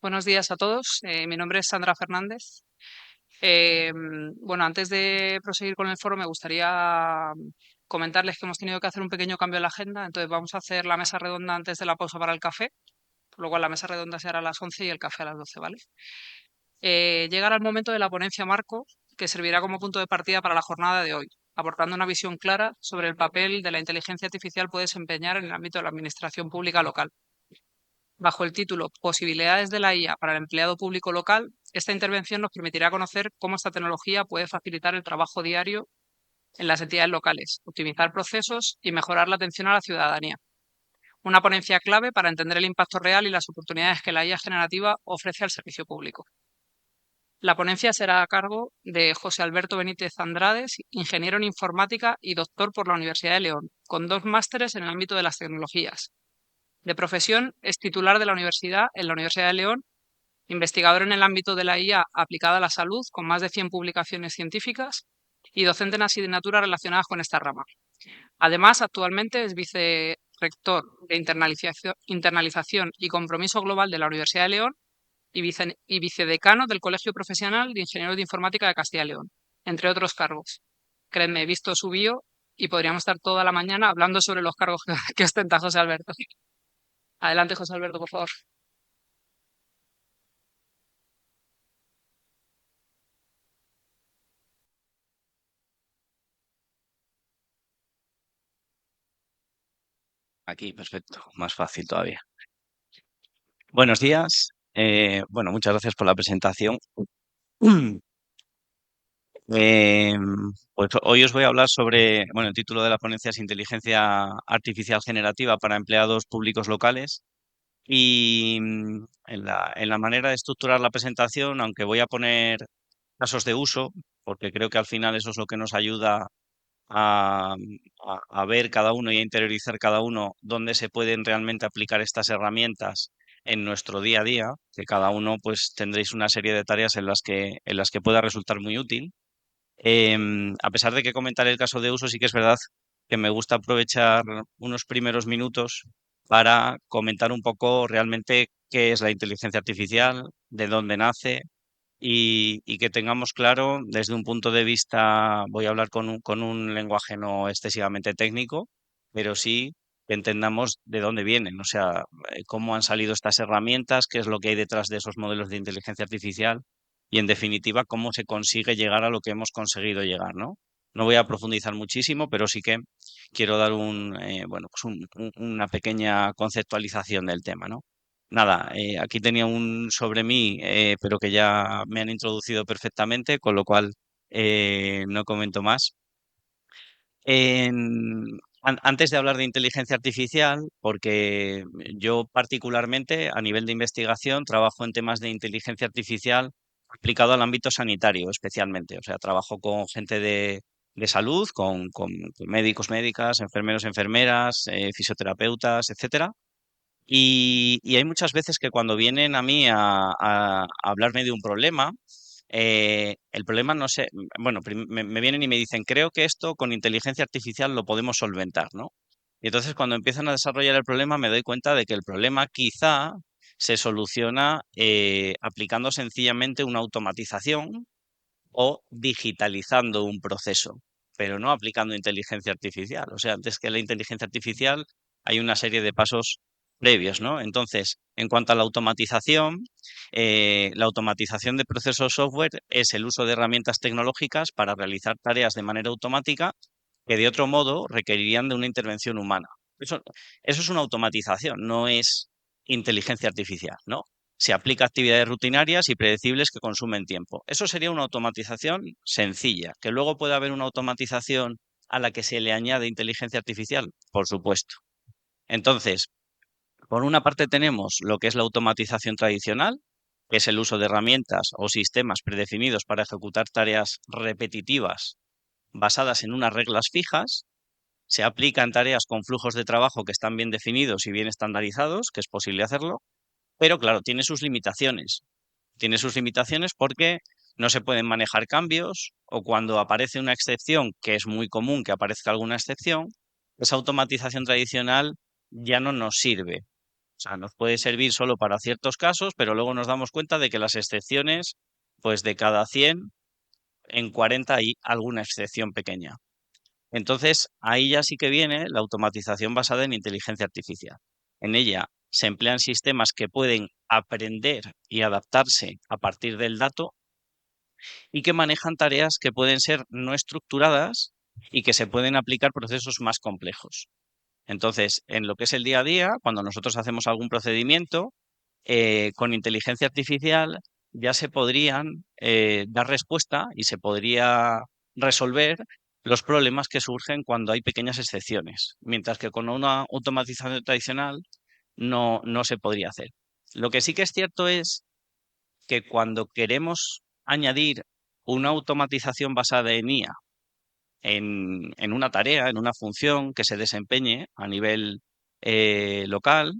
Buenos días a todos. Mi nombre es Sandra Fernández. Bueno, antes de proseguir con el foro, me gustaría comentarles que hemos tenido que hacer un pequeño cambio en la agenda. Entonces, vamos a hacer la mesa redonda antes de la pausa para el café, por lo cual la mesa redonda se hará a las 11 y el café a las 12, ¿vale? Llegará el momento de la ponencia marco, que servirá como punto de partida para la jornada de hoy, aportando una visión clara sobre el papel de la inteligencia artificial puede desempeñar en el ámbito de la administración pública local. Bajo el título Posibilidades de la IA para el empleado público local, esta intervención nos permitirá conocer cómo esta tecnología puede facilitar el trabajo diario en las entidades locales, optimizar procesos y mejorar la atención a la ciudadanía. Una ponencia clave para entender el impacto real y las oportunidades que la IA generativa ofrece al servicio público. La ponencia será a cargo de José Alberto Benítez Andrades, ingeniero en informática y doctor por la Universidad de León, con 2 másteres en el ámbito de las tecnologías. De profesión, es titular de la universidad en la Universidad de León, investigador en el ámbito de la IA aplicada a la salud, con más de 100 publicaciones científicas, y docente en asignaturas relacionadas con esta rama. Además, actualmente es vicerrector de internalización y compromiso global de la Universidad de León y vicedecano del Colegio Profesional de Ingenieros de Informática de Castilla y León, entre otros cargos. Créanme, he visto su bio y podríamos estar toda la mañana hablando sobre los cargos que ostenta José Alberto. Adelante, José Alberto, por favor. Aquí, perfecto, más fácil todavía. Buenos días. Bueno, muchas gracias por la presentación. Eh, pues hoy os voy a hablar sobre, bueno, el título de la ponencia es Inteligencia Artificial Generativa para Empleados Públicos Locales. Y en la manera de estructurar la presentación, aunque voy a poner casos de uso, porque creo que al final eso es lo que nos ayuda a, a ver cada uno y a interiorizar cada uno dónde se pueden realmente aplicar estas herramientas en nuestro día a día, que cada uno pues tendréis una serie de tareas en las que pueda resultar muy útil. A pesar de que comentar el caso de uso, sí que es verdad que me gusta aprovechar unos primeros minutos para comentar un poco realmente qué es la inteligencia artificial, de dónde nace y que tengamos claro desde un punto de vista, voy a hablar con un lenguaje no excesivamente técnico, pero sí que entendamos de dónde vienen, o sea, cómo han salido estas herramientas, qué es lo que hay detrás de esos modelos de inteligencia artificial y, en definitiva, cómo se consigue llegar a lo que hemos conseguido llegar, ¿no? No voy a profundizar muchísimo, pero sí que quiero dar bueno, pues una pequeña conceptualización del tema, ¿no? Nada, aquí tenía un sobre mí, pero que ya me han introducido perfectamente, con lo cual no comento más. Antes de hablar de inteligencia artificial, porque yo particularmente a nivel de investigación trabajo en temas de inteligencia artificial aplicado al ámbito sanitario especialmente. O sea, trabajo con gente de salud, con médicos, médicas, enfermeros, enfermeras, fisioterapeutas, etcétera. Y hay muchas veces que cuando vienen a mí a hablarme de un problema, el problema no sé, bueno, me vienen y me dicen, creo que esto con inteligencia artificial lo podemos solventar, ¿no? Y entonces cuando empiezan a desarrollar el problema me doy cuenta de que el problema quizá se soluciona aplicando sencillamente una automatización o digitalizando un proceso, pero no aplicando inteligencia artificial. O sea, antes que la inteligencia artificial hay una serie de pasos previos, ¿no? Entonces, en cuanto a la automatización de procesos software es el uso de herramientas tecnológicas para realizar tareas de manera automática que de otro modo requerirían de una intervención humana. Eso, eso es una automatización, no es inteligencia artificial, ¿no? Se aplica a actividades rutinarias y predecibles que consumen tiempo. Eso sería una automatización sencilla. ¿Que luego puede haber una automatización a la que se le añade inteligencia artificial? Por supuesto. Entonces, por una parte tenemos lo que es la automatización tradicional, que es el uso de herramientas o sistemas predefinidos para ejecutar tareas repetitivas basadas en unas reglas fijas. Se aplica en tareas con flujos de trabajo que están bien definidos y bien estandarizados, que es posible hacerlo, pero claro, tiene sus limitaciones. Tiene sus limitaciones porque no se pueden manejar cambios o cuando aparece una excepción, que es muy común que aparezca alguna excepción, esa automatización tradicional ya no nos sirve. O sea, nos puede servir solo para ciertos casos, pero luego nos damos cuenta de que las excepciones, pues de cada 100, en 40 hay alguna excepción pequeña. Entonces, ahí ya sí que viene la automatización basada en inteligencia artificial. En ella se emplean sistemas que pueden aprender y adaptarse a partir del dato y que manejan tareas que pueden ser no estructuradas y que se pueden aplicar procesos más complejos. Entonces, en lo que es el día a día, cuando nosotros hacemos algún procedimiento, con inteligencia artificial ya se podrían dar respuesta y se podría resolver los problemas que surgen cuando hay pequeñas excepciones, mientras que con una automatización tradicional no se podría hacer. Lo que sí que es cierto es que cuando queremos añadir una automatización basada en IA en una tarea, en una función que se desempeñe a nivel local,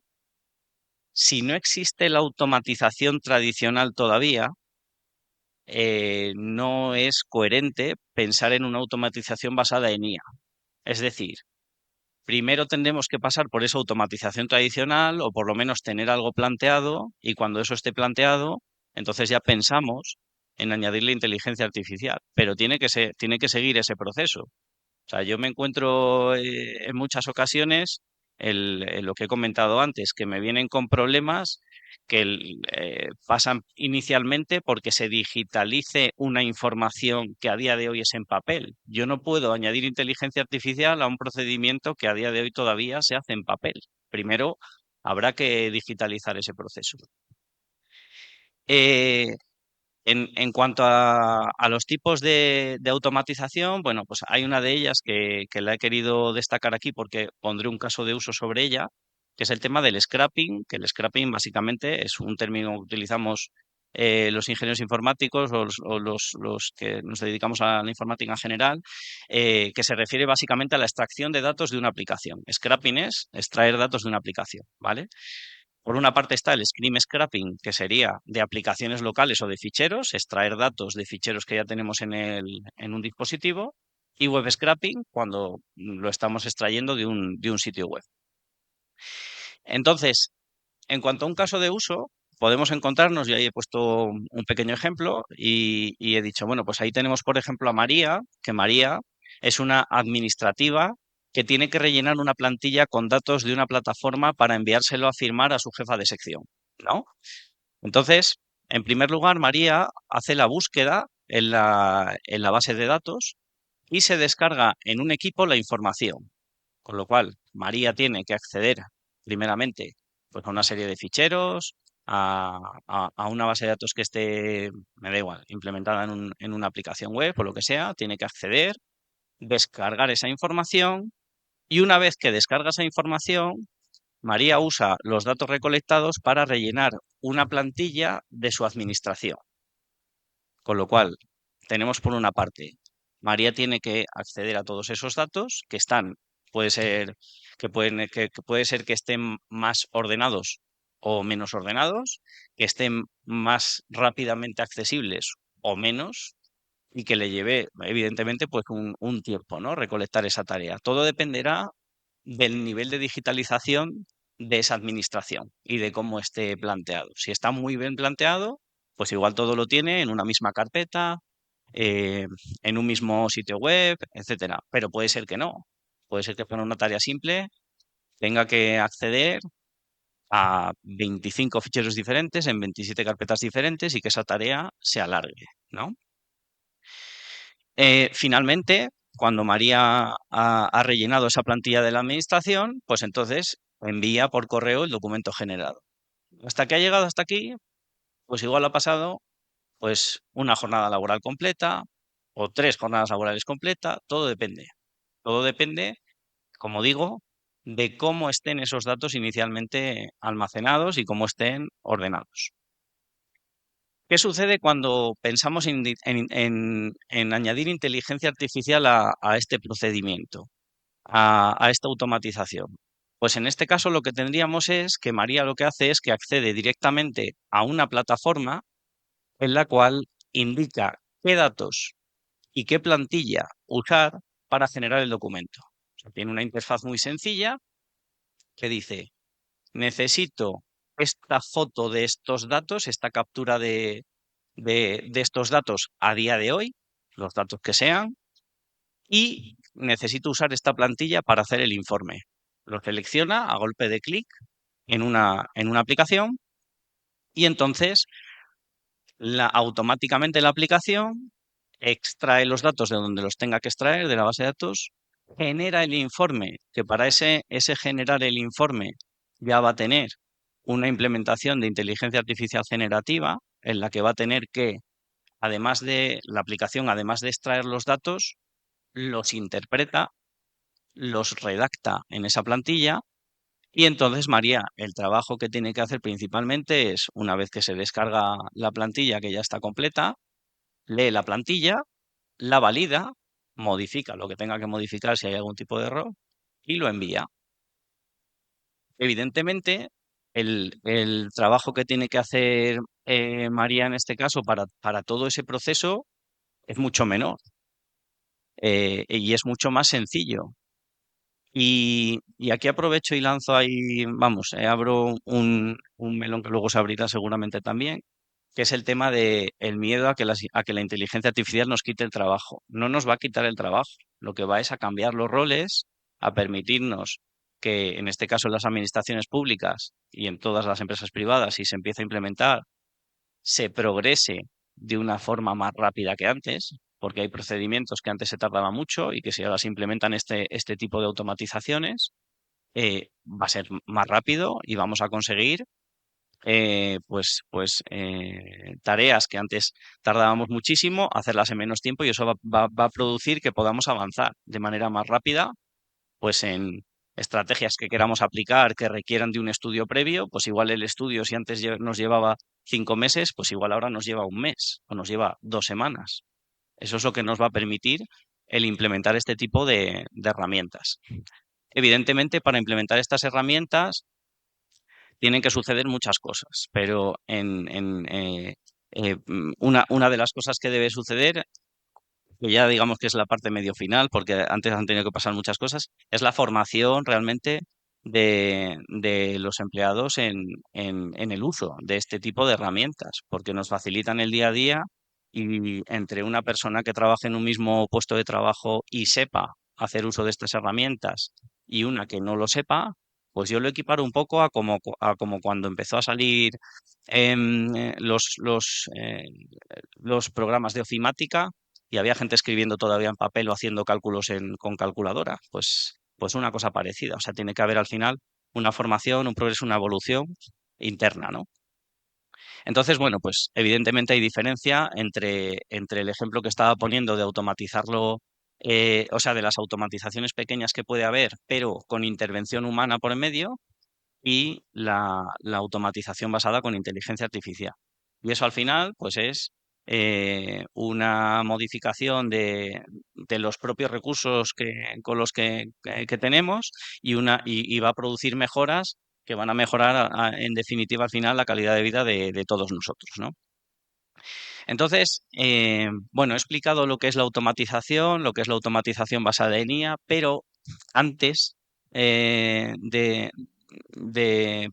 si no existe la automatización tradicional todavía, no es coherente pensar en una automatización basada en IA. Es decir, primero tendremos que pasar por esa automatización tradicional o por lo menos tener algo planteado y cuando eso esté planteado, entonces ya pensamos en añadirle inteligencia artificial, pero tiene que seguir ese proceso. O sea, yo me encuentro en muchas ocasiones lo que he comentado antes, que me vienen con problemas que pasan inicialmente porque se digitalice una información que a día de hoy es en papel. Yo no puedo añadir inteligencia artificial a un procedimiento que a día de hoy todavía se hace en papel. Primero, habrá que digitalizar ese proceso. Eh, en cuanto a los tipos de automatización, bueno, pues hay una de ellas que la he querido destacar aquí porque pondré un caso de uso sobre ella, que es el tema del scrapping, que el scrapping básicamente es un término que utilizamos los ingenieros informáticos los que nos dedicamos a la informática en general, que se refiere básicamente a la extracción de datos de una aplicación. Scrapping es extraer datos de una aplicación, ¿vale? Por una parte está el screen scrapping, que sería de aplicaciones locales o de ficheros, extraer datos de ficheros que ya tenemos en un dispositivo, y web scrapping cuando lo estamos extrayendo de un sitio web. Entonces, en cuanto a un caso de uso, podemos encontrarnos, y ahí he puesto un pequeño ejemplo, y he dicho, bueno, pues ahí tenemos, por ejemplo, a María, que María es una administrativa que tiene que rellenar una plantilla con datos de una plataforma para enviárselo a firmar a su jefa de sección, ¿no? Entonces, en primer lugar, María hace la búsqueda en la base de datos y se descarga en un equipo la información. Con lo cual, María tiene que acceder primeramente pues, a una serie de ficheros, a una base de datos que esté, me da igual, implementada en una aplicación web o lo que sea, tiene que acceder, descargar esa información y una vez que descarga esa información, María usa los datos recolectados para rellenar una plantilla de su administración. Con lo cual, tenemos por una parte, María tiene que acceder a todos esos datos que están, puede ser que puede ser que estén más ordenados o menos ordenados, que estén más rápidamente accesibles o menos, y que le lleve, evidentemente, pues un tiempo, ¿no? Recolectar esa tarea. Todo dependerá del nivel de digitalización de esa administración y de cómo esté planteado. Si está muy bien planteado, pues igual todo lo tiene en una misma carpeta, eh, en un mismo sitio web, etcétera. Pero puede ser que no. Puede ser que para una tarea simple tenga que acceder a 25 ficheros diferentes en 27 carpetas diferentes y que esa tarea se alargue, ¿no? Finalmente, cuando María ha rellenado esa plantilla de la administración, pues entonces envía por correo el documento generado. Hasta que ha llegado hasta aquí, pues igual ha pasado pues una jornada laboral completa o 3 jornadas laborales completas, todo depende. Todo depende, como digo, de cómo estén esos datos inicialmente almacenados y cómo estén ordenados. ¿Qué sucede cuando pensamos en añadir inteligencia artificial a este procedimiento, a esta automatización? Pues en este caso lo que tendríamos es que María lo que hace es que accede directamente a una plataforma en la cual indica qué datos y qué plantilla usar para generar el documento. O sea, tiene una interfaz muy sencilla que dice, necesito esta foto de estos datos, esta captura de estos datos a día de hoy, los datos que sean, y necesito usar esta plantilla para hacer el informe. Lo selecciona a golpe de clic en una aplicación y entonces automáticamente la aplicación extrae los datos de donde los tenga que extraer de la base de datos, genera el informe, que para ese generar el informe ya va a tener una implementación de inteligencia artificial generativa en la que va a tener que, además de la aplicación, además de extraer los datos, los interpreta, los redacta en esa plantilla y entonces María, el trabajo que tiene que hacer principalmente es, una vez que se descarga la plantilla que ya está completa, lee la plantilla, la valida, modifica lo que tenga que modificar si hay algún tipo de error y lo envía. Evidentemente, el trabajo que tiene que hacer María en este caso para todo ese proceso es mucho menor y es mucho más sencillo. Y aquí aprovecho y lanzo ahí, vamos, abro un melón que luego se abrirá seguramente también, que es el tema de el miedo a que la inteligencia artificial nos quite el trabajo. No nos va a quitar el trabajo, lo que va es a cambiar los roles, a permitirnos que en este caso en las administraciones públicas y en todas las empresas privadas, si se empieza a implementar, se progrese de una forma más rápida que antes, porque hay procedimientos que antes se tardaba mucho y que si ahora se implementan este tipo de automatizaciones, va a ser más rápido y vamos a conseguir tareas que antes tardábamos muchísimo, hacerlas en menos tiempo y eso va a producir que podamos avanzar de manera más rápida, pues en estrategias que queramos aplicar que requieran de un estudio previo, pues igual el estudio si antes nos llevaba 5 meses, pues igual ahora nos lleva un mes o nos lleva 2 semanas. Eso es lo que nos va a permitir el implementar este tipo de herramientas. Evidentemente, para implementar estas herramientas, tienen que suceder muchas cosas, pero una de las cosas que debe suceder, que ya digamos que es la parte medio final, porque antes han tenido que pasar muchas cosas, es la formación realmente de los empleados en el uso de este tipo de herramientas, porque nos facilitan el día a día y entre una persona que trabaje en un mismo puesto de trabajo y sepa hacer uso de estas herramientas y una que no lo sepa, pues yo lo equiparo un poco a como cuando empezó a salir los programas de ofimática y había gente escribiendo todavía en papel o haciendo cálculos con calculadora. Pues una cosa parecida. O sea, tiene que haber al final una formación, un progreso, una evolución interna, ¿no? Entonces, bueno, pues evidentemente hay diferencia entre el ejemplo que estaba poniendo de automatizarlo, o sea, de las automatizaciones pequeñas que puede haber, pero con intervención humana por en medio, y la automatización basada con inteligencia artificial. Y eso al final, pues es una modificación de los propios recursos con los que tenemos y va a producir mejoras que van a mejorar en definitiva al final la calidad de vida de todos nosotros, ¿no? Entonces, bueno, he explicado lo que es la automatización, lo que es la automatización basada en IA, pero antes de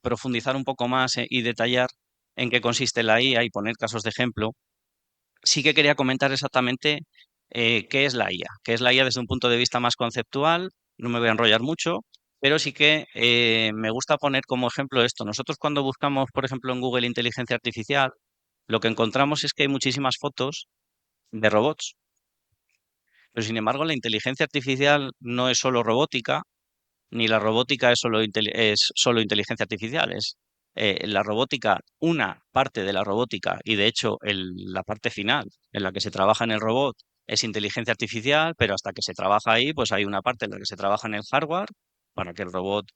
profundizar un poco más y detallar en qué consiste la IA y poner casos de ejemplo, sí que quería comentar exactamente qué es la IA. Qué es la IA desde un punto de vista más conceptual, no me voy a enrollar mucho, pero sí que me gusta poner como ejemplo esto. Nosotros cuando buscamos, por ejemplo, en Google inteligencia artificial, lo que encontramos es que hay muchísimas fotos de robots, pero sin embargo la inteligencia artificial no es solo robótica, ni la robótica es solo inteligencia artificial, es la robótica, una parte de la robótica, y de hecho la parte final en la que se trabaja en el robot es inteligencia artificial, pero hasta que se trabaja ahí, pues hay una parte en la que se trabaja en el hardware para que el robot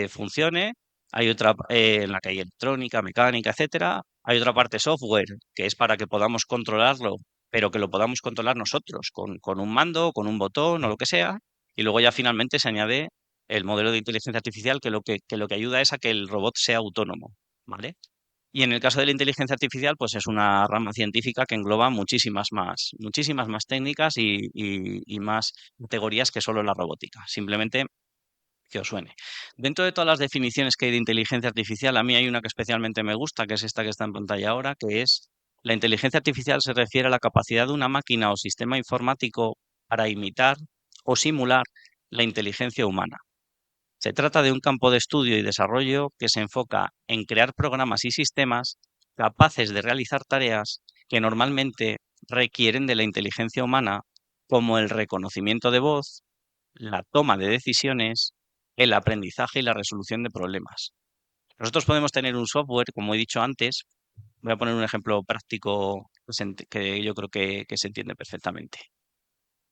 funcione, hay otra en la que hay electrónica, mecánica, etcétera, hay otra parte software que es para que podamos controlarlo, pero que lo podamos controlar nosotros con un mando, con un botón o lo que sea, y luego ya finalmente se añade el modelo de inteligencia artificial que lo que ayuda es a que el robot sea autónomo, ¿vale? Y en el caso de la inteligencia artificial, pues es una rama científica que engloba muchísimas más técnicas y más categorías que solo la robótica. Simplemente que os suene. Dentro de todas las definiciones que hay de inteligencia artificial, a mí hay una que especialmente me gusta, que es esta que está en pantalla ahora, que es: la inteligencia artificial se refiere a la capacidad de una máquina o sistema informático para imitar o simular la inteligencia humana. Se trata de un campo de estudio y desarrollo que se enfoca en crear programas y sistemas capaces de realizar tareas que normalmente requieren de la inteligencia humana, como el reconocimiento de voz, la toma de decisiones, el aprendizaje y la resolución de problemas. Nosotros podemos tener un software, como he dicho antes. Voy a poner un ejemplo práctico que yo creo que se entiende perfectamente.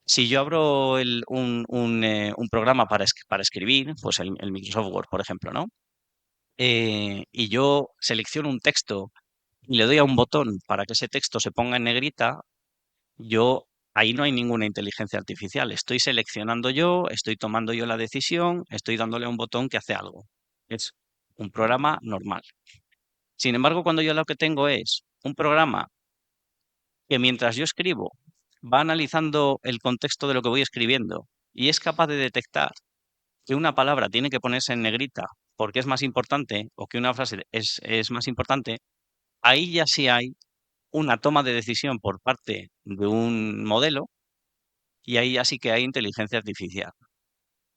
Si yo abro un programa para escribir, pues el Microsoft Word, por ejemplo, ¿no? Y yo selecciono un texto y le doy a un botón para que ese texto se ponga en negrita, yo ahí no hay ninguna inteligencia artificial. Estoy seleccionando yo, estoy tomando yo la decisión, estoy dándole a un botón que hace algo. Es un programa normal. Sin embargo, cuando yo lo que tengo es un programa que, mientras yo escribo, va analizando el contexto de lo que voy escribiendo y es capaz de detectar que una palabra tiene que ponerse en negrita porque es más importante, o que una frase es más importante, ahí ya sí hay una toma de decisión por parte de un modelo, y ahí ya sí que hay inteligencia artificial.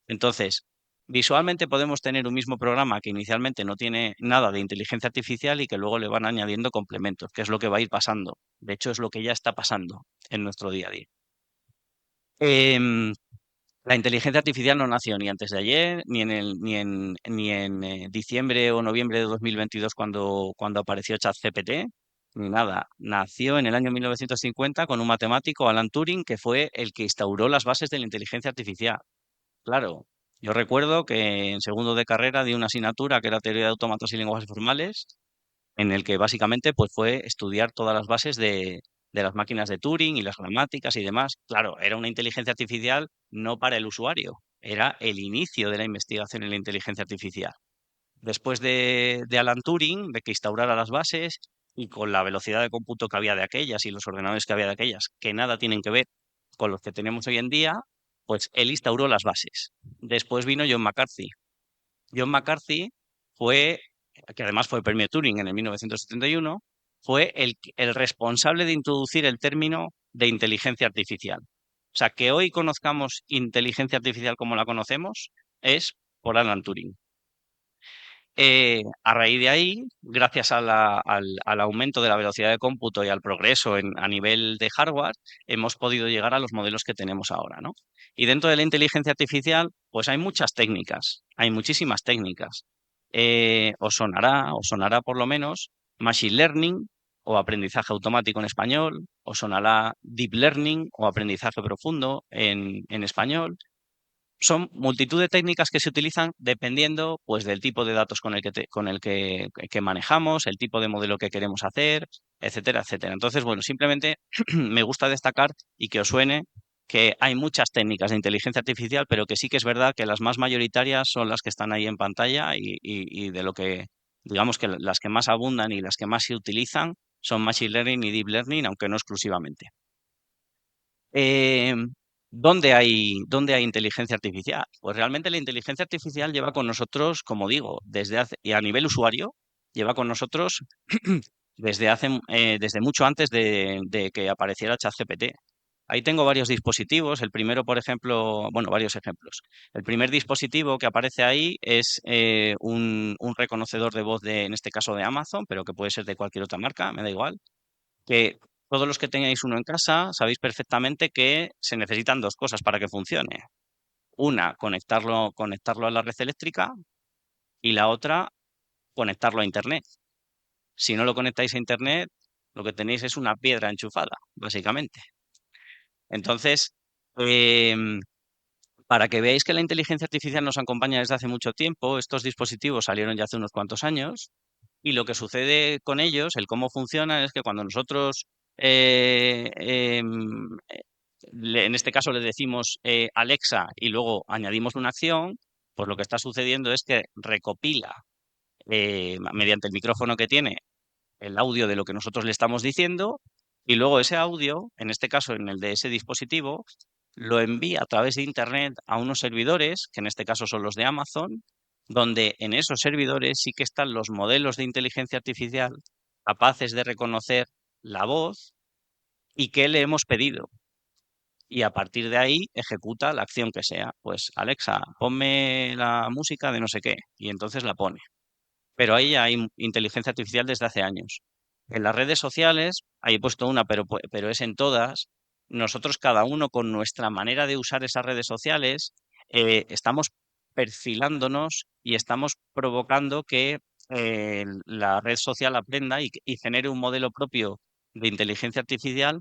Entonces, visualmente podemos tener un mismo programa que inicialmente no tiene nada de inteligencia artificial y que luego le van añadiendo complementos, que es lo que va a ir pasando. De hecho, es lo que ya está pasando en nuestro día a día. Em, la inteligencia artificial no nació ni antes de ayer, ni en diciembre o noviembre de 2022, cuando apareció ChatGPT, ni nada. Nació en el año 1950 con un matemático, Alan Turing, que fue el que instauró las bases de la inteligencia artificial. Claro, yo recuerdo que en segundo de carrera di una asignatura que era teoría de autómatas y lenguajes formales, en el que básicamente pues fue estudiar todas las bases de las máquinas de Turing y las gramáticas y demás. Claro, era una inteligencia artificial no para el usuario, era el inicio de la investigación en la inteligencia artificial. Después de Alan Turing, de que instaurara las bases, y con la velocidad de cómputo que había de aquellas y los ordenadores que había de aquellas, que nada tienen que ver con los que tenemos hoy en día, pues él instauró las bases. Después vino John McCarthy. John McCarthy fue, que además fue premio Turing en el 1971, fue el responsable de introducir el término de inteligencia artificial. O sea, que hoy conozcamos inteligencia artificial como la conocemos es por Alan Turing. A raíz de ahí, gracias al aumento de la velocidad de cómputo y al progreso a nivel de hardware, hemos podido llegar a los modelos que tenemos ahora, ¿no? Y dentro de la inteligencia artificial, pues hay muchas técnicas, hay muchísimas técnicas. Os sonará por lo menos Machine Learning, o aprendizaje automático en español, os sonará Deep Learning, o aprendizaje profundo en español. Son multitud de técnicas que se utilizan dependiendo, pues, del tipo de datos con el que manejamos, el tipo de modelo que queremos hacer, etcétera, etcétera. Entonces, bueno, simplemente me gusta destacar y que os suene que hay muchas técnicas de inteligencia artificial, pero que sí que es verdad que las más mayoritarias son las que están ahí en pantalla, y de lo que, digamos, que las que más abundan y las que más se utilizan son Machine Learning y Deep Learning, aunque no exclusivamente. Eh, ¿dónde hay inteligencia artificial? Pues realmente la inteligencia artificial lleva con nosotros, como digo, y a nivel usuario, lleva con nosotros desde mucho antes de que apareciera ChatGPT. Ahí tengo varios dispositivos. El primero, por ejemplo, bueno, varios ejemplos. El primer dispositivo que aparece ahí es un reconocedor de voz, en este caso de Amazon, pero que puede ser de cualquier otra marca, me da igual, que todos los que tengáis uno en casa sabéis perfectamente que se necesitan dos cosas para que funcione. Una, conectarlo a la red eléctrica, y la otra, conectarlo a Internet. Si no lo conectáis a Internet, lo que tenéis es una piedra enchufada, básicamente. Entonces, em, para que veáis que la inteligencia artificial nos acompaña desde hace mucho tiempo, estos dispositivos salieron ya hace unos cuantos años. Y lo que sucede con ellos, el cómo funcionan, es que cuando nosotros, eh, em, eh, en este caso, le decimos Alexa, y luego añadimos una acción, pues lo que está sucediendo es que recopila, mediante el micrófono que tiene, el audio de lo que nosotros le estamos diciendo, y luego ese audio, en este caso en el de ese dispositivo, lo envía a través de Internet a unos servidores, que en este caso son los de Amazon, donde en esos servidores sí que están los modelos de inteligencia artificial capaces de reconocer la voz y qué le hemos pedido. Y a partir de ahí ejecuta la acción que sea. Pues Alexa, ponme la música de no sé qué. Y entonces la pone. Pero ahí hay inteligencia artificial desde hace años. En las redes sociales, ahí he puesto una, pero es en todas. Nosotros, cada uno con nuestra manera de usar esas redes sociales, estamos perfilándonos y estamos provocando que la red social aprenda y genere un modelo propio de inteligencia artificial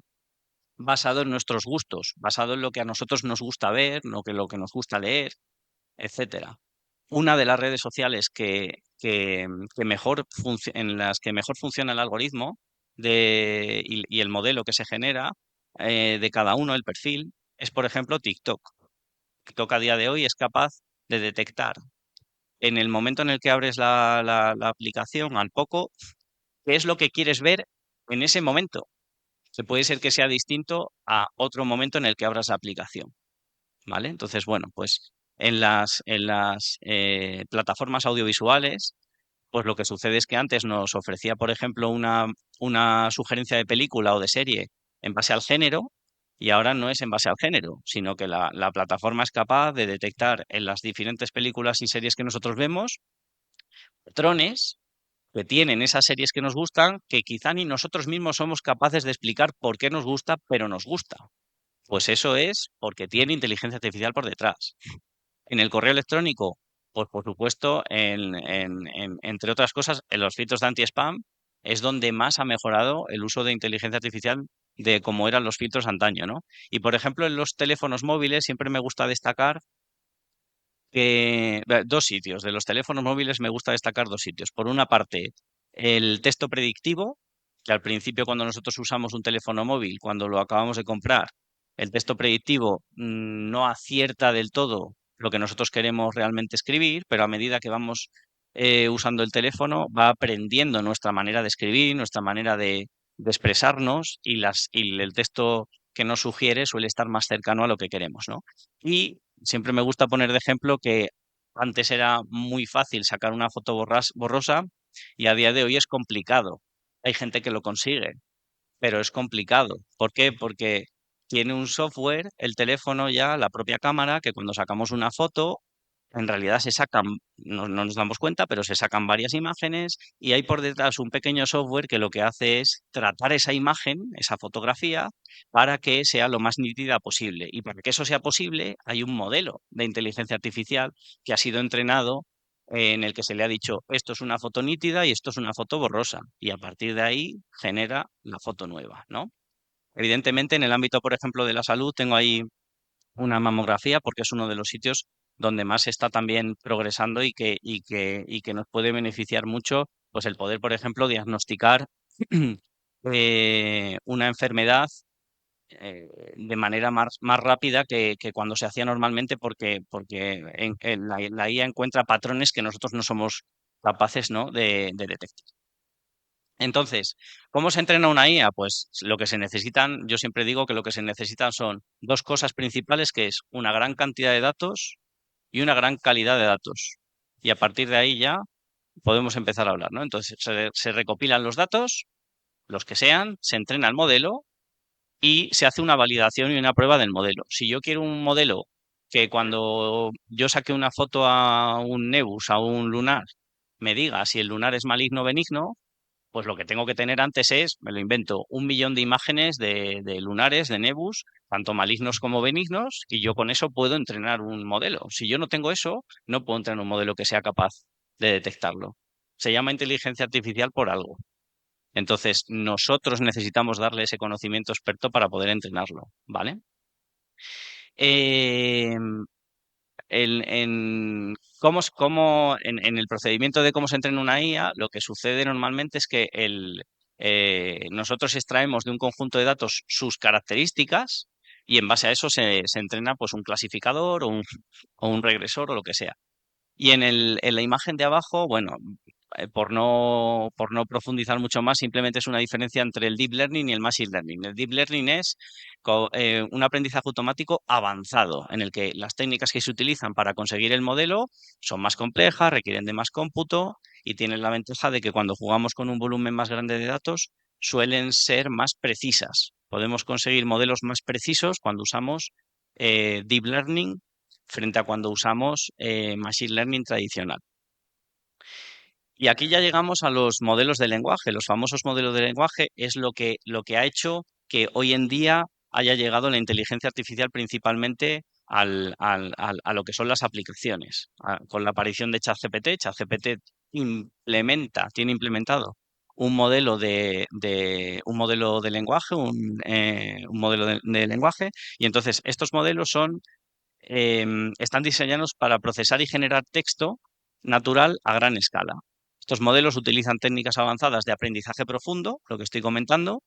basado en nuestros gustos, basado en lo que a nosotros nos gusta ver, lo que nos gusta leer, etcétera. Una de las redes sociales en las que mejor funciona el algoritmo y el modelo que se genera de cada uno, el perfil, es por ejemplo TikTok. TikTok a día de hoy es capaz de detectar en el momento en el que abres la aplicación al poco qué es lo que quieres ver en ese momento. Se puede ser que sea distinto a otro momento en el que abras la aplicación. ¿Vale? Entonces, bueno, pues en las plataformas audiovisuales, pues lo que sucede es que antes nos ofrecía, por ejemplo, una sugerencia de película o de serie en base al género, y ahora no es en base al género, sino que la plataforma es capaz de detectar en las diferentes películas y series que nosotros vemos patrones que tienen esas series que nos gustan, que quizá ni nosotros mismos somos capaces de explicar por qué nos gusta, pero nos gusta. Pues eso es porque tiene inteligencia artificial por detrás. En el correo electrónico, pues por supuesto, entre otras cosas, en los filtros de anti-spam es donde más ha mejorado el uso de inteligencia artificial de cómo eran los filtros antaño, ¿no? Y por ejemplo, en los teléfonos móviles siempre me gusta destacar dos sitios. De los teléfonos móviles me gusta destacar dos sitios. Por una parte, el texto predictivo, que al principio cuando nosotros usamos un teléfono móvil, cuando lo acabamos de comprar, el texto predictivo no acierta del todo lo que nosotros queremos realmente escribir, pero a medida que vamos usando el teléfono, va aprendiendo nuestra manera de escribir, nuestra manera de expresarnos y el texto que nos sugiere suele estar más cercano a lo que queremos, ¿no? Y siempre me gusta poner de ejemplo que antes era muy fácil sacar una foto borrosa y a día de hoy es complicado. Hay gente que lo consigue, pero es complicado. ¿Por qué? Porque tiene un software, el teléfono ya, la propia cámara, que cuando sacamos una foto, en realidad se sacan, no nos damos cuenta, pero se sacan varias imágenes y hay por detrás un pequeño software que lo que hace es tratar esa imagen, esa fotografía, para que sea lo más nítida posible. Y para que eso sea posible, hay un modelo de inteligencia artificial que ha sido entrenado en el que se le ha dicho, esto es una foto nítida y esto es una foto borrosa. Y a partir de ahí genera la foto nueva, ¿no? Evidentemente, en el ámbito, por ejemplo, de la salud, tengo ahí una mamografía porque es uno de los sitios donde más se está también progresando y que nos puede beneficiar mucho, pues el poder, por ejemplo, diagnosticar una enfermedad de manera más rápida que cuando se hacía normalmente porque la IA encuentra patrones que nosotros no somos capaces, ¿no?, de detectar. Entonces, ¿cómo se entrena una IA? Pues lo que se necesitan, yo siempre digo que lo que se necesitan son dos cosas principales, que es una gran cantidad de datos y una gran calidad de datos. Y a partir de ahí ya podemos empezar a hablar, ¿no? Entonces, se recopilan los datos, los que sean, se entrena el modelo y se hace una validación y una prueba del modelo. Si yo quiero un modelo que cuando yo saque una foto a un nebus, a un lunar, me diga si el lunar es maligno o benigno, pues lo que tengo que tener antes es, me lo invento, 1 millón de imágenes de lunares, de nebus, tanto malignos como benignos, y yo con eso puedo entrenar un modelo. Si yo no tengo eso, no puedo entrenar un modelo que sea capaz de detectarlo. Se llama inteligencia artificial por algo. Entonces, nosotros necesitamos darle ese conocimiento experto para poder entrenarlo, ¿vale? Eh, en el procedimiento de cómo se entrena una IA, lo que sucede normalmente es que nosotros extraemos de un conjunto de datos sus características y en base a eso se entrena pues un clasificador o un regresor o lo que sea. Y en la imagen de abajo, bueno, por no profundizar mucho más, simplemente es una diferencia entre el deep learning y el machine learning. El deep learning es un aprendizaje automático avanzado, en el que las técnicas que se utilizan para conseguir el modelo son más complejas, requieren de más cómputo y tienen la ventaja de que cuando jugamos con un volumen más grande de datos suelen ser más precisas. Podemos conseguir modelos más precisos cuando usamos deep learning frente a cuando usamos machine learning tradicional. Y aquí ya llegamos a los modelos de lenguaje. Los famosos modelos de lenguaje es lo que ha hecho que hoy en día haya llegado la inteligencia artificial principalmente a lo que son las aplicaciones. Con la aparición de ChatGPT, ChatGPT tiene implementado un modelo de lenguaje, un modelo de lenguaje, y entonces estos modelos están diseñados para procesar y generar texto natural a gran escala. Estos modelos utilizan técnicas avanzadas de aprendizaje profundo, lo que estoy comentando,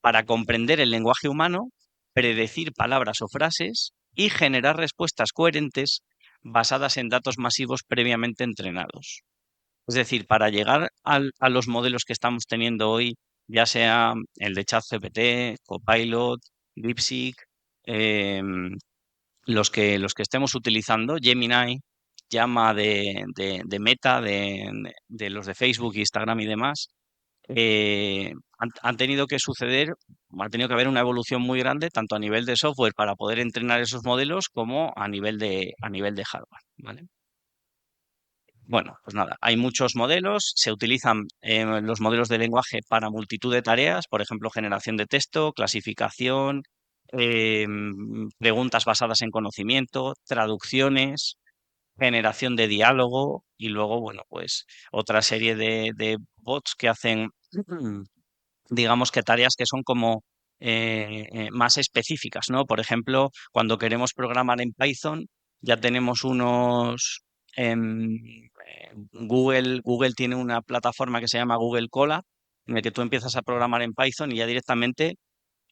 para comprender el lenguaje humano, predecir palabras o frases y generar respuestas coherentes basadas en datos masivos previamente entrenados. Es decir, para llegar a los modelos que estamos teniendo hoy, ya sea el de ChatGPT, Copilot, DeepSeek, em, los que estemos utilizando, Gemini, Llama de Meta, de los de Facebook, Instagram y demás, han tenido que suceder, ha tenido que haber una evolución muy grande, tanto a nivel de software para poder entrenar esos modelos, como a nivel de hardware, ¿vale? Bueno, pues nada, hay muchos modelos, se utilizan los modelos de lenguaje para multitud de tareas, por ejemplo, generación de texto, clasificación, preguntas basadas en conocimiento, traducciones, generación de diálogo y luego, bueno, pues otra serie de bots que hacen, digamos que tareas que son como más específicas, ¿no? Por ejemplo, cuando queremos programar en Python, ya tenemos Google tiene una plataforma que se llama Google Colab, en el que tú empiezas a programar en Python y ya directamente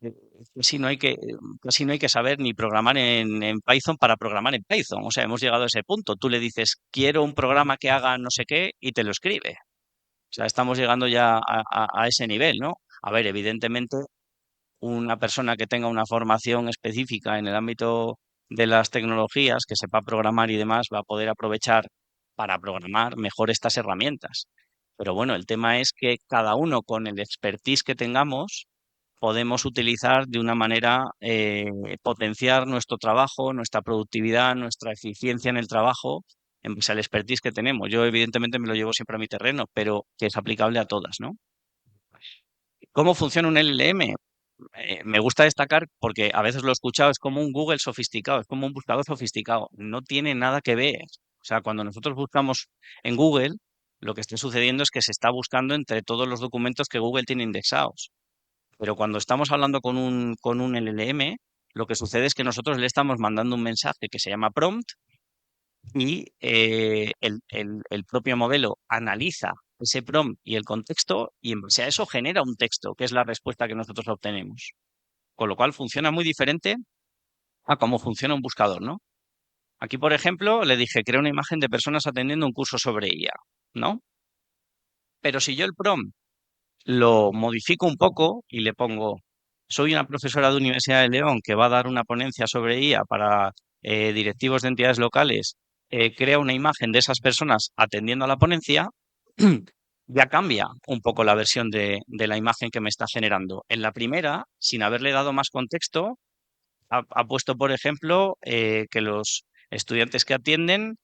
eh, casi no hay que saber ni programar en Python para programar en Python. O sea, hemos llegado a ese punto. Tú le dices, quiero un programa que haga no sé qué y te lo escribe. O sea, estamos llegando ya a ese nivel, ¿no? A ver, evidentemente, una persona que tenga una formación específica en el ámbito de las tecnologías, que sepa programar y demás, va a poder aprovechar para programar mejor estas herramientas. Pero bueno, el tema es que cada uno con el expertise que tengamos, podemos utilizar de una manera potenciar nuestro trabajo, nuestra productividad, nuestra eficiencia en el trabajo, en base al expertise que tenemos. Yo, evidentemente, me lo llevo siempre a mi terreno, pero que es aplicable a todas, ¿no? ¿Cómo funciona un LLM? Me gusta destacar porque a veces lo he escuchado, es como un Google sofisticado, es como un buscador sofisticado. No tiene nada que ver. O sea, cuando nosotros buscamos en Google, lo que está sucediendo es que se está buscando entre todos los documentos que Google tiene indexados. Pero cuando estamos hablando con un LLM, lo que sucede es que nosotros le estamos mandando un mensaje que se llama prompt y el propio modelo analiza ese prompt y el contexto y en base a eso genera un texto, que es la respuesta que nosotros obtenemos. Con lo cual funciona muy diferente a cómo funciona un buscador, ¿no? Aquí, por ejemplo, le dije, crea una imagen de personas atendiendo un curso sobre IA, ¿no? Pero si yo el prompt lo modifico un poco y le pongo, soy una profesora de Universidad de León que va a dar una ponencia sobre IA para directivos de entidades locales, crea una imagen de esas personas atendiendo a la ponencia, ya cambia un poco la versión de la imagen que me está generando. En la primera, sin haberle dado más contexto, ha puesto, por ejemplo, que los estudiantes que atienden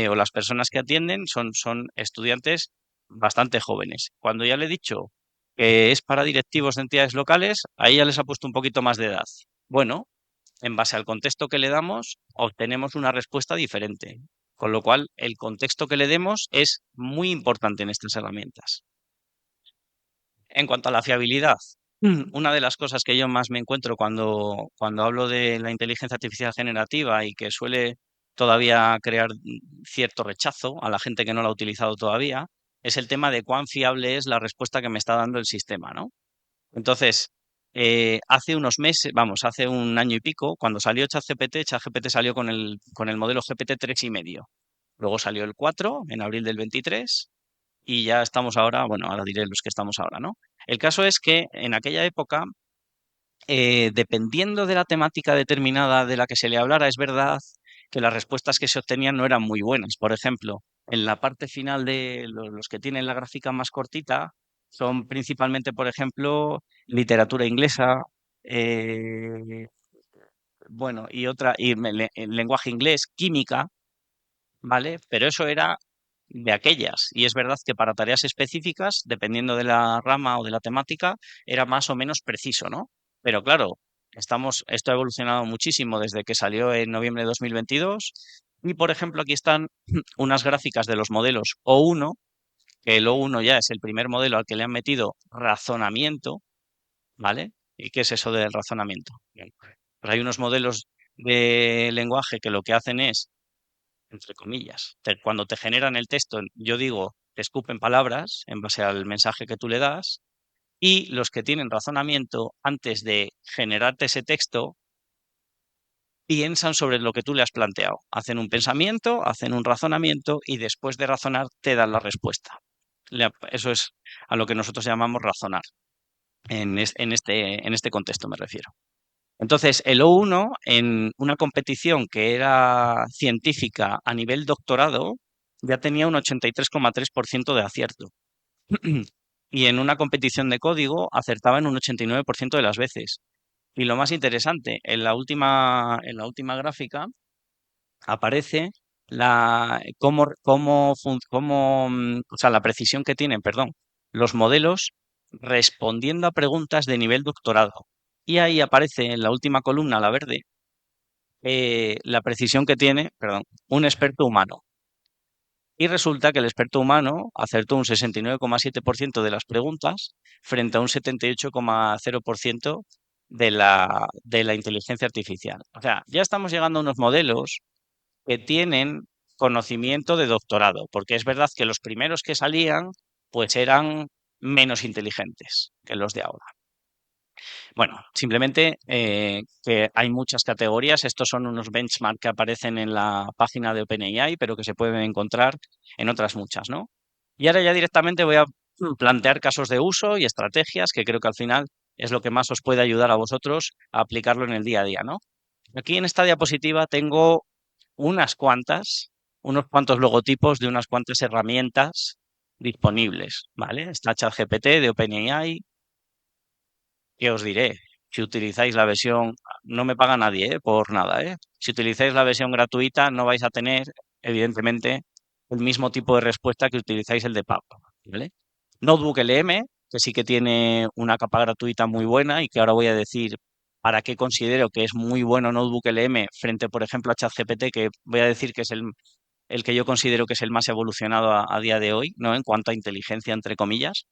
o las personas que atienden son estudiantes bastante jóvenes. Cuando ya le he dicho que es para directivos de entidades locales, ahí ya les ha puesto un poquito más de edad. Bueno, en base al contexto que le damos, obtenemos una respuesta diferente. Con lo cual, el contexto que le demos es muy importante en estas herramientas. En cuanto a la fiabilidad, una de las cosas que yo más me encuentro cuando hablo de la inteligencia artificial generativa y que suele todavía crear cierto rechazo a la gente que no la ha utilizado todavía, es el tema de cuán fiable es la respuesta que me está dando el sistema, ¿no? Entonces, hace unos meses, vamos, hace un año y pico, cuando salió ChatGPT, ChatGPT salió con el modelo GPT 3,5. Luego salió el 4 en abril del 23 y ya estamos ahora, bueno, ahora diré los que estamos ahora, ¿no? El caso es que en aquella época, dependiendo de la temática determinada de la que se le hablara, es verdad que las respuestas que se obtenían no eran muy buenas. Por ejemplo, en la parte final de los que tienen la gráfica más cortita, son principalmente, por ejemplo, literatura inglesa, eh, bueno, el lenguaje inglés, química, ¿vale? Pero eso era de aquellas. Y es verdad que para tareas específicas, dependiendo de la rama o de la temática, era más o menos preciso, ¿no? Pero claro, esto ha evolucionado muchísimo desde que salió en noviembre de 2022. Y por ejemplo, aquí están unas gráficas de los modelos O1, que el O1 ya es el primer modelo al que le han metido razonamiento, ¿vale? ¿Y qué es eso del razonamiento? Bien, pues hay unos modelos de lenguaje que lo que hacen es, entre comillas, cuando te generan el texto, yo digo, te escupen palabras en base al mensaje que tú le das, y los que tienen razonamiento, antes de generarte ese texto, piensan sobre lo que tú le has planteado. Hacen un pensamiento, hacen un razonamiento y después de razonar te dan la respuesta. Eso es a lo que nosotros llamamos razonar, en este contexto me refiero. Entonces, el O1 en una competición que era científica a nivel doctorado ya tenía un 83,3% de acierto. Y en una competición de código acertaba en un 89% de las veces. Y lo más interesante, en la última gráfica aparece o sea, la precisión que tienen, perdón, los modelos respondiendo a preguntas de nivel doctorado. Y ahí aparece en la última columna, la verde, la precisión que tiene, perdón, un experto humano. Y resulta que el experto humano acertó un 69,7% de las preguntas frente a un 78,0% de la inteligencia artificial. O sea, ya estamos llegando a unos modelos que tienen conocimiento de doctorado, porque es verdad que los primeros que salían, pues eran menos inteligentes que los de ahora. Bueno, simplemente que hay muchas categorías. Estos son unos benchmarks que aparecen en la página de OpenAI, pero que se pueden encontrar en otras muchas, ¿no? Y ahora ya directamente voy a plantear casos de uso y estrategias que creo que al final es lo que más os puede ayudar a vosotros a aplicarlo en el día a día, ¿no? Aquí en esta diapositiva tengo unas cuantas, unos cuantos logotipos de unas cuantas herramientas disponibles, ¿vale? Está ChatGPT de OpenAI, ¿qué os diré? Si utilizáis la versión, no me paga nadie, por nada, ¿eh? Si utilizáis la versión gratuita, no vais a tener, evidentemente, el mismo tipo de respuesta que utilizáis el de pago, ¿vale? Notebook LM, que sí que tiene una capa gratuita muy buena y que ahora voy a decir para qué considero que es muy bueno Notebook LM frente, por ejemplo, a ChatGPT, que voy a decir que es el que yo considero que es el más evolucionado a día de hoy, ¿no? En cuanto a inteligencia, entre comillas.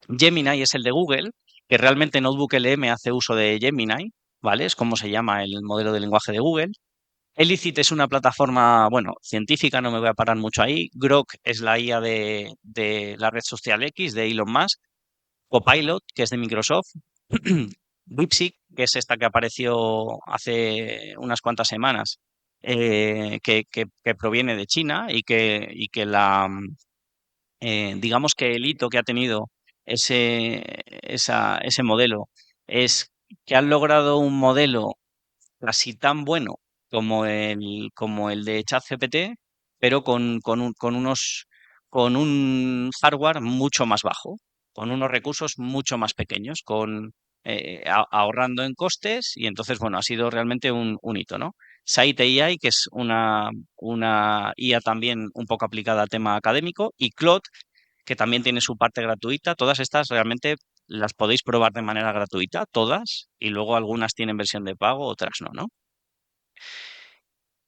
Gemini es el de Google, que realmente Notebook LM hace uso de Gemini, ¿vale? Es como se llama el modelo de lenguaje de Google. Elicit es una plataforma, bueno, científica, no me voy a parar mucho ahí. Grok es la IA de la red social X de Elon Musk. Copilot, que es de Microsoft. DeepSeek, que es esta que apareció hace unas cuantas semanas, que proviene de China y que digamos que el hito que ha tenido ese modelo es que han logrado un modelo casi tan bueno como el de ChatGPT, pero con un hardware mucho más bajo, con unos recursos mucho más pequeños, ahorrando en costes, y entonces, bueno, ha sido realmente un hito, ¿no? Site AI, que es una IA también un poco aplicada al tema académico, y Claude, que también tiene su parte gratuita. Todas estas realmente las podéis probar de manera gratuita, todas, y luego algunas tienen versión de pago, otras no, ¿no?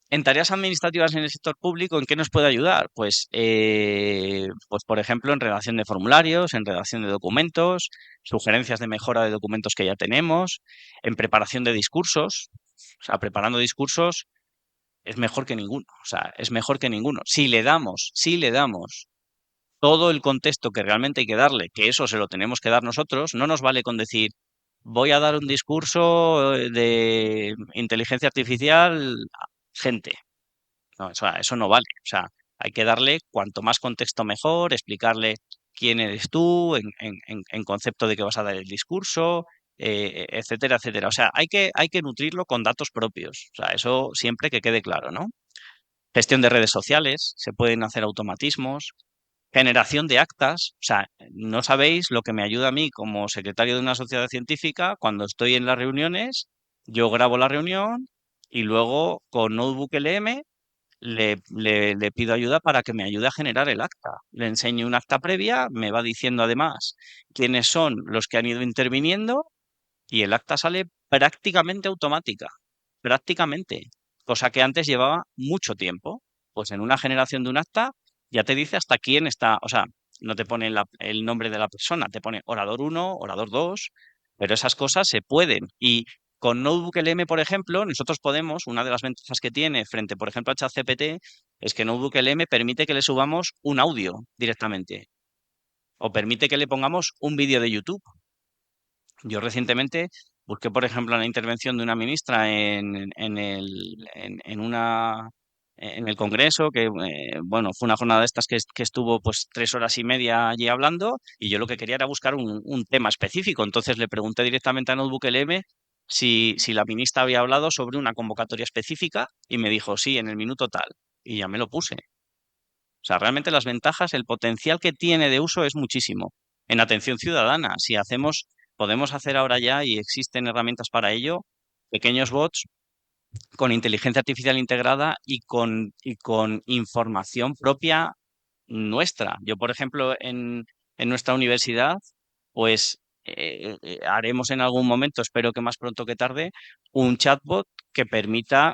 En tareas administrativas en el sector público, ¿en qué nos puede ayudar? Pues, por ejemplo, en redacción de formularios, en redacción de documentos, sugerencias de mejora de documentos que ya tenemos, en preparación de discursos. O sea, preparando discursos es mejor que ninguno. O sea, es mejor que ninguno. Si le damos todo el contexto que realmente hay que darle, que eso se lo tenemos que dar nosotros, no nos vale con decir, voy a dar un discurso de inteligencia artificial a gente. No, eso no vale. O sea, Hay que darle cuanto más contexto mejor, explicarle quién eres tú en concepto de que vas a dar el discurso, etcétera, etcétera. O sea, hay que nutrirlo con datos propios. O sea, eso siempre que quede claro, ¿no? Gestión de redes sociales, se pueden hacer automatismos, generación de actas. O sea, no sabéis lo que me ayuda a mí como secretario de una sociedad científica cuando estoy en las reuniones, yo grabo la reunión y luego con Notebook LM le pido ayuda para que me ayude a generar el acta. Le enseño un acta previa, me va diciendo además quiénes son los que han ido interviniendo y el acta sale prácticamente automática, prácticamente, cosa que antes llevaba mucho tiempo. Pues en una generación de un acta ya te dice hasta quién está, o sea, no te pone el nombre de la persona, te pone orador uno, orador 2, pero esas cosas se pueden. Y con Notebook LM, por ejemplo, nosotros podemos, una de las ventajas que tiene frente, por ejemplo, a ChatGPT, es que Notebook LM permite que le subamos un audio directamente o permite que le pongamos un vídeo de YouTube. Yo recientemente busqué, por ejemplo, la intervención de una ministra en el Congreso, que bueno, fue una jornada de estas que estuvo pues 3 horas y media allí hablando, y yo lo que quería era buscar un tema específico. Entonces le pregunté directamente a Notebook LM si la ministra había hablado sobre una convocatoria específica, y me dijo sí, en el minuto tal, y ya me lo puse. O sea, realmente las ventajas, el potencial que tiene de uso es muchísimo. En atención ciudadana, si hacemos, podemos hacer ahora ya, y existen herramientas para ello, pequeños bots con inteligencia artificial integrada y con información propia nuestra. Yo, por ejemplo, en nuestra universidad, pues haremos en algún momento, espero que más pronto que tarde, un chatbot que permita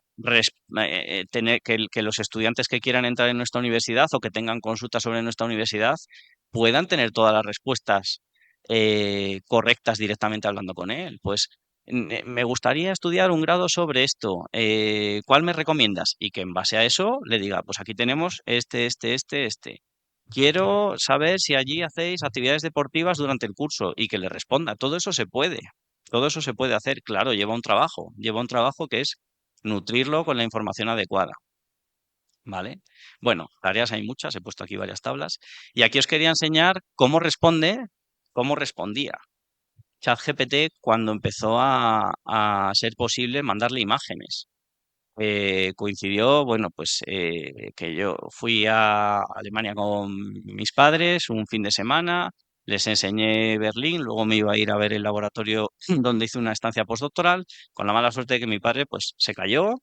tener que los estudiantes que quieran entrar en nuestra universidad o que tengan consultas sobre nuestra universidad puedan tener todas las respuestas correctas directamente hablando con él. Pues me gustaría estudiar un grado sobre esto. ¿Cuál me recomiendas? Y que en base a eso le diga, pues aquí tenemos este. Quiero saber si allí hacéis actividades deportivas durante el curso y que le responda. Todo eso se puede. Todo eso se puede hacer. Claro, lleva un trabajo que es nutrirlo con la información adecuada. ¿Vale? Bueno, tareas hay muchas, he puesto aquí varias tablas. Y aquí os quería enseñar cómo respondía ChatGPT cuando empezó a ser posible mandarle imágenes. Coincidió, bueno, pues que yo fui a Alemania con mis padres un fin de semana, les enseñé Berlín, luego me iba a ir a ver el laboratorio donde hice una estancia postdoctoral, con la mala suerte de que mi padre pues se cayó,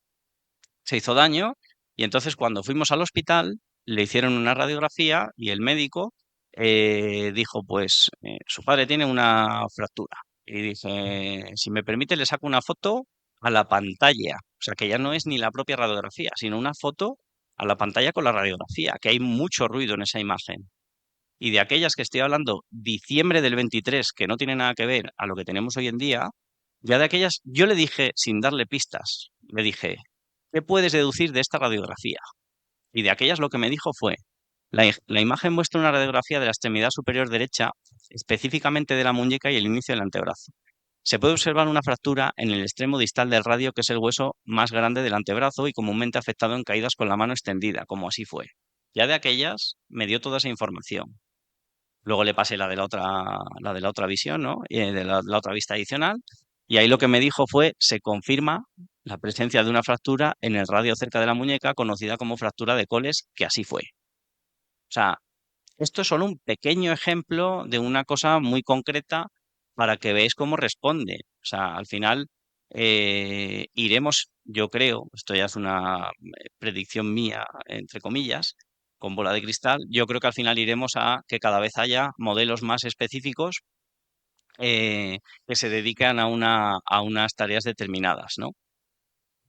se hizo daño, y entonces cuando fuimos al hospital le hicieron una radiografía y el médico dijo, pues su padre tiene una fractura. Y dice, si me permite, le saco una foto a la pantalla. O sea, que ya no es ni la propia radiografía, sino una foto a la pantalla con la radiografía, que hay mucho ruido en esa imagen. Y de aquellas que estoy hablando, diciembre del 23, que no tiene nada que ver a lo que tenemos hoy en día, ya de aquellas, yo le dije, sin darle pistas, le dije, ¿qué puedes deducir de esta radiografía? Y de aquellas lo que me dijo fue, la imagen muestra una radiografía de la extremidad superior derecha, específicamente de la muñeca y el inicio del antebrazo. Se puede observar una fractura en el extremo distal del radio, que es el hueso más grande del antebrazo y comúnmente afectado en caídas con la mano extendida, como así fue. Ya de aquellas me dio toda esa información. Luego le pasé la de la otra visión, ¿no? De la otra vista adicional. Y ahí lo que me dijo fue, se confirma la presencia de una fractura en el radio cerca de la muñeca, conocida como fractura de Coles, que así fue. O sea, esto es solo un pequeño ejemplo de una cosa muy concreta para que veáis cómo responde. O sea, al final iremos, yo creo, esto ya es una predicción mía, entre comillas, con bola de cristal, yo creo que al final iremos a que cada vez haya modelos más específicos que se dedican a unas tareas determinadas, ¿no?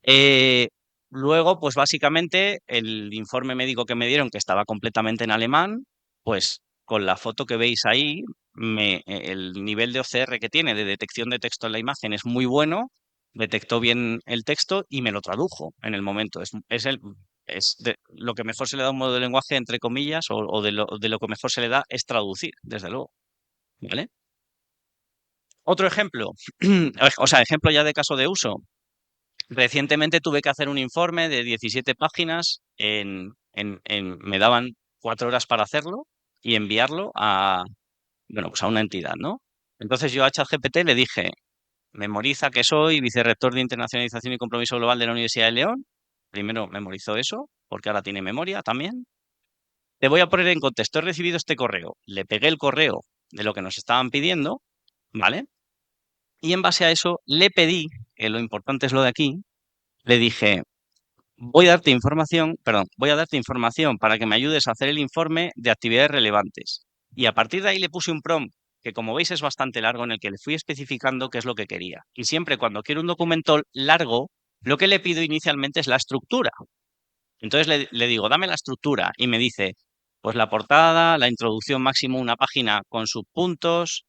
Eh, Luego, pues básicamente el informe médico que me dieron, que estaba completamente en alemán, pues con la foto que veis ahí, el nivel de OCR que tiene de detección de texto en la imagen es muy bueno, detectó bien el texto y me lo tradujo en el momento. Lo que mejor se le da a un modo de lenguaje, entre comillas, o de lo que mejor se le da es traducir, desde luego. ¿Vale? Otro ejemplo, o sea, ejemplo ya de caso de uso. Recientemente tuve que hacer un informe de 17 páginas me daban 4 horas para hacerlo y enviarlo a, bueno, pues a una entidad, ¿no? Entonces yo a ChatGPT le dije, memoriza que soy vicerrector de Internacionalización y Compromiso Global de la Universidad de León. Primero memorizó eso, porque ahora tiene memoria también. Te voy a poner en contexto, he recibido este correo. Le pegué el correo de lo que nos estaban pidiendo, ¿vale? Y en base a eso le pedí, que lo importante es lo de aquí, le dije, voy a darte información para que me ayudes a hacer el informe de actividades relevantes. Y a partir de ahí le puse un prompt que, como veis, es bastante largo, en el que le fui especificando qué es lo que quería. Y siempre cuando quiero un documento largo, lo que le pido inicialmente es la estructura. Entonces le digo, dame la estructura, y me dice, pues la portada, la introducción, máximo una página con subpuntos,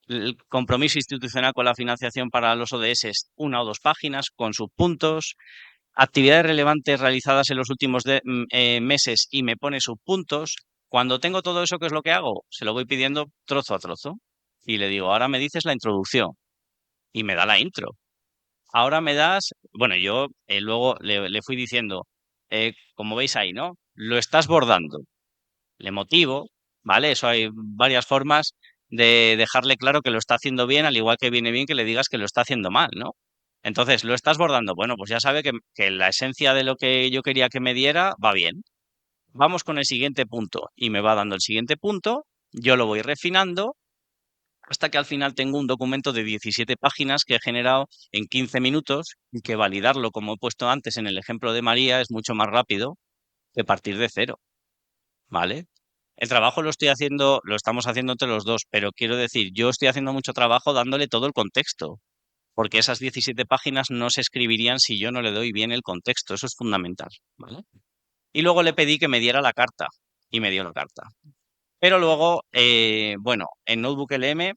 el compromiso institucional con la financiación para los ODS, una o dos páginas con subpuntos, actividades relevantes realizadas en los últimos meses, y me pone subpuntos. Cuando tengo todo eso, ¿qué es lo que hago? Se lo voy pidiendo trozo a trozo y le digo, ahora me dices la introducción, y me da la intro. Ahora me das, bueno, yo luego le fui diciendo, como veis ahí, ¿no? Lo estás bordando. Le motivo, ¿vale? Eso hay varias formas de dejarle claro que lo está haciendo bien, al igual que viene bien que le digas que lo está haciendo mal, ¿no? Entonces, ¿lo estás bordando? Bueno, pues ya sabe que la esencia de lo que yo quería que me diera va bien. Vamos con el siguiente punto. Y me va dando el siguiente punto, yo lo voy refinando hasta que al final tengo un documento de 17 páginas que he generado en 15 minutos, y que validarlo, como he puesto antes en el ejemplo de María, es mucho más rápido que partir de cero, ¿vale? El trabajo lo estamos haciendo entre los dos, pero quiero decir, yo estoy haciendo mucho trabajo dándole todo el contexto, porque esas 17 páginas no se escribirían si yo no le doy bien el contexto, eso es fundamental, ¿vale? Y luego le pedí que me diera la carta, y me dio la carta. Pero luego, bueno, en Notebook LM,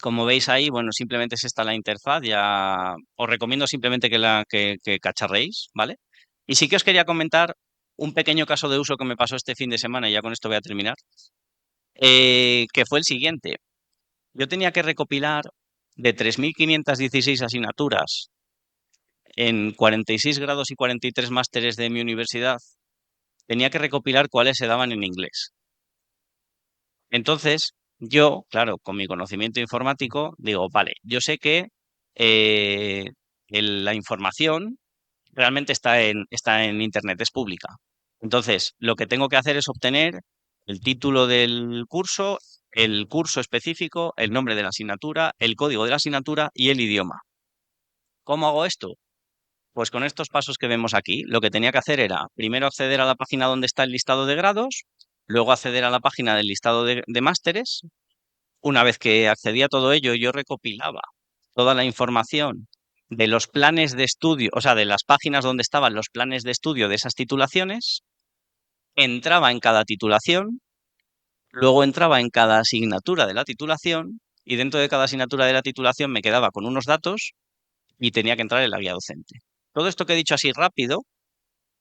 como veis ahí, bueno, simplemente es esta la interfaz. Ya os recomiendo simplemente que cacharréis, ¿vale? Y sí que os quería comentar un pequeño caso de uso que me pasó este fin de semana, y ya con esto voy a terminar, que fue el siguiente. Yo tenía que recopilar de 3.516 asignaturas en 46 grados y 43 másteres de mi universidad, tenía que recopilar cuáles se daban en inglés. Entonces, yo, claro, con mi conocimiento informático, digo, vale, yo sé que eh, la información realmente está en Internet, es pública. Entonces, lo que tengo que hacer es obtener el título del curso, el curso específico, el nombre de la asignatura, el código de la asignatura y el idioma. ¿Cómo hago esto? Pues con estos pasos que vemos aquí, lo que tenía que hacer era primero acceder a la página donde está el listado de grados, luego acceder a la página del listado de másteres. Una vez que accedía a todo ello, yo recopilaba toda la información de los planes de estudio, o sea, de las páginas donde estaban los planes de estudio de esas titulaciones, entraba en cada titulación, luego entraba en cada asignatura de la titulación, y dentro de cada asignatura de la titulación me quedaba con unos datos y tenía que entrar en la guía docente. Todo esto que he dicho así rápido,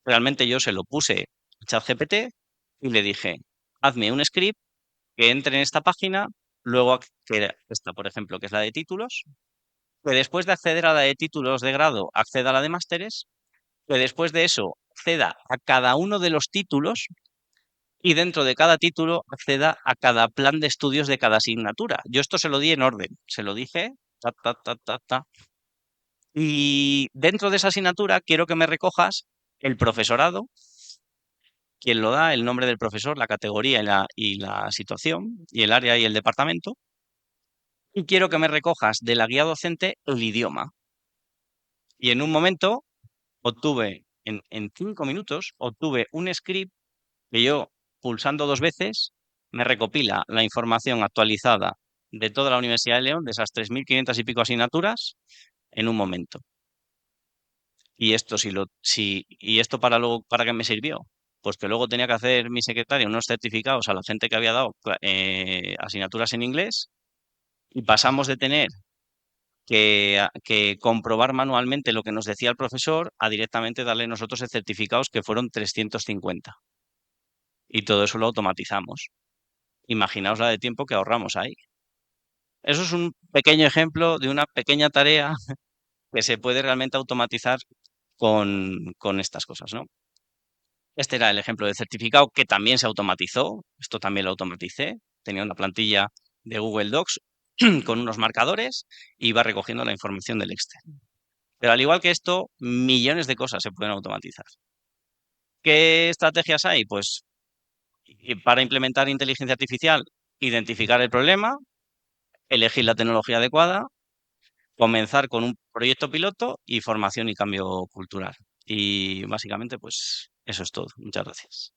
realmente yo se lo puse a ChatGPT y le dije, hazme un script que entre en esta página, luego que era esta, por ejemplo, que es la de títulos, que después de acceder a la de títulos de grado, acceda a la de másteres, que después de eso acceda a cada uno de los títulos, y dentro de cada título acceda a cada plan de estudios de cada asignatura. Yo esto se lo di en orden, se lo dije, ta, ta, ta, ta, ta. Y dentro de esa asignatura quiero que me recojas el profesorado, quién lo da, el nombre del profesor, la categoría y la situación, y el área y el departamento. Y quiero que me recojas de la guía docente el idioma. Y en un momento obtuve, en 5 minutos, obtuve un script que yo, pulsando 2 veces, me recopila la información actualizada de toda la Universidad de León, de esas 3.500 y pico asignaturas, en un momento. Y esto, y esto para luego, ¿para qué me sirvió? Pues que luego tenía que hacer mi secretaria unos certificados a la gente que había dado asignaturas en inglés, y pasamos de tener que comprobar manualmente lo que nos decía el profesor a directamente darle nosotros el certificados, que fueron 350. Y todo eso lo automatizamos. Imaginaos la de tiempo que ahorramos ahí. Eso es un pequeño ejemplo de una pequeña tarea que se puede realmente automatizar con estas cosas, ¿no? Este era el ejemplo de certificado que también se automatizó. Esto también lo automaticé. Tenía una plantilla de Google Docs con unos marcadores y iba recogiendo la información del Excel. Pero al igual que esto, millones de cosas se pueden automatizar. ¿Qué estrategias hay? Pues para implementar inteligencia artificial, identificar el problema, elegir la tecnología adecuada, comenzar con un proyecto piloto y formación y cambio cultural. Y básicamente, pues eso es todo. Muchas gracias.